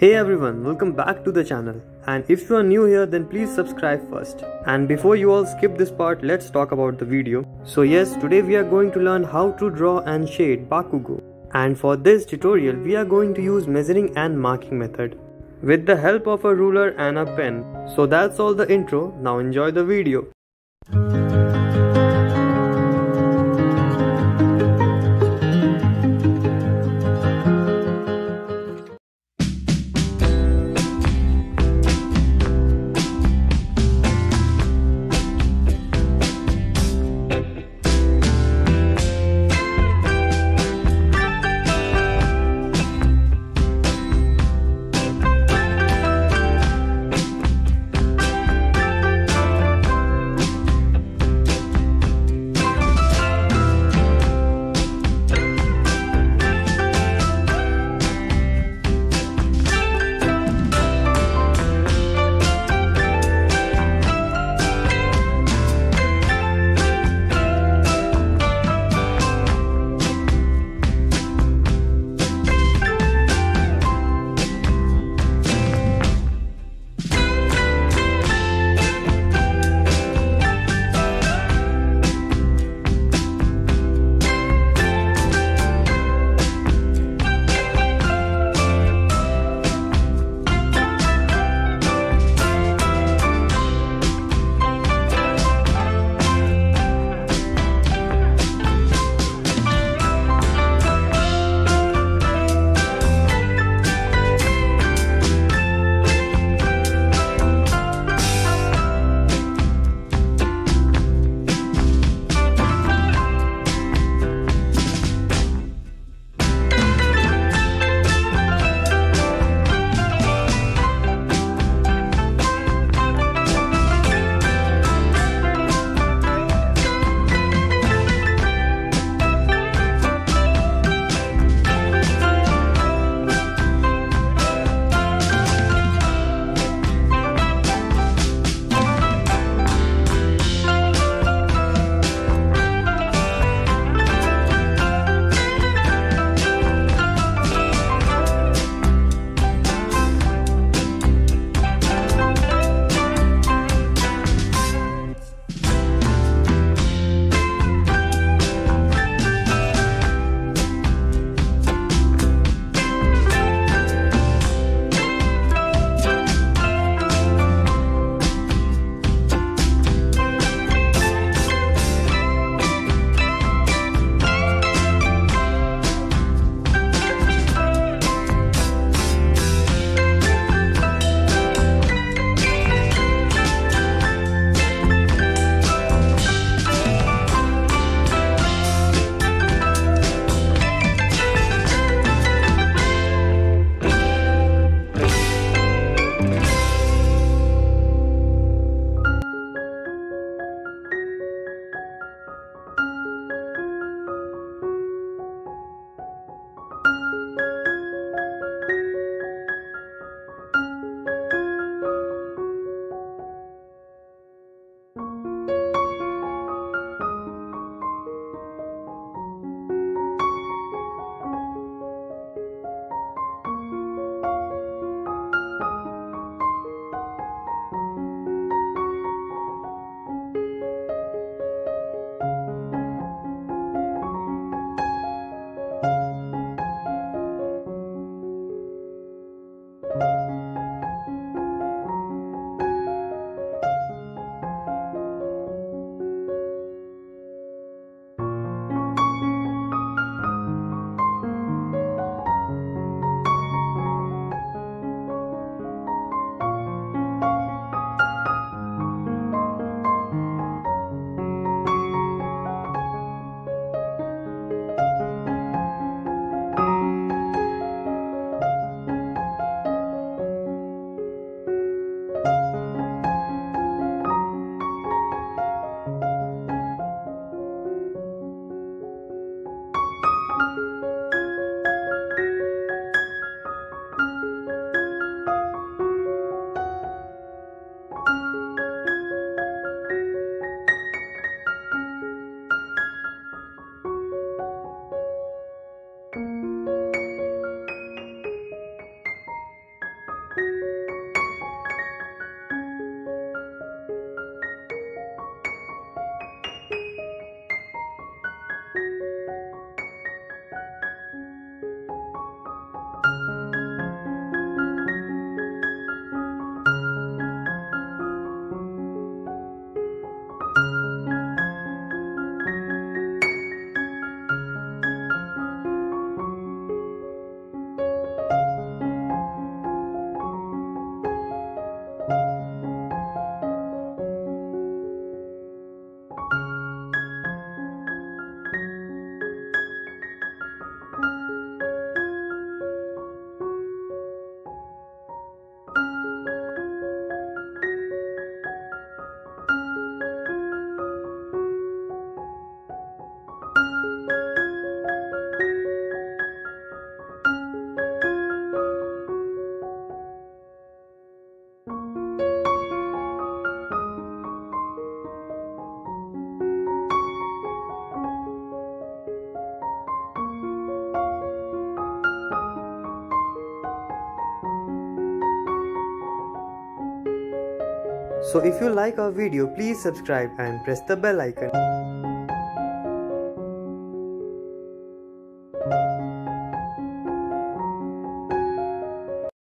Hey everyone, welcome back to the channel. And if you are new here, then please subscribe first. And before you all skip this part, let's talk about the video. So yes, today we are going to learn how to draw and shade bakugo. And for this tutorial, we are going to use measuring and marking method with the help of a ruler and a pen. So that's all the intro. Now enjoy the video. So if you like our video, please subscribe and press the bell icon.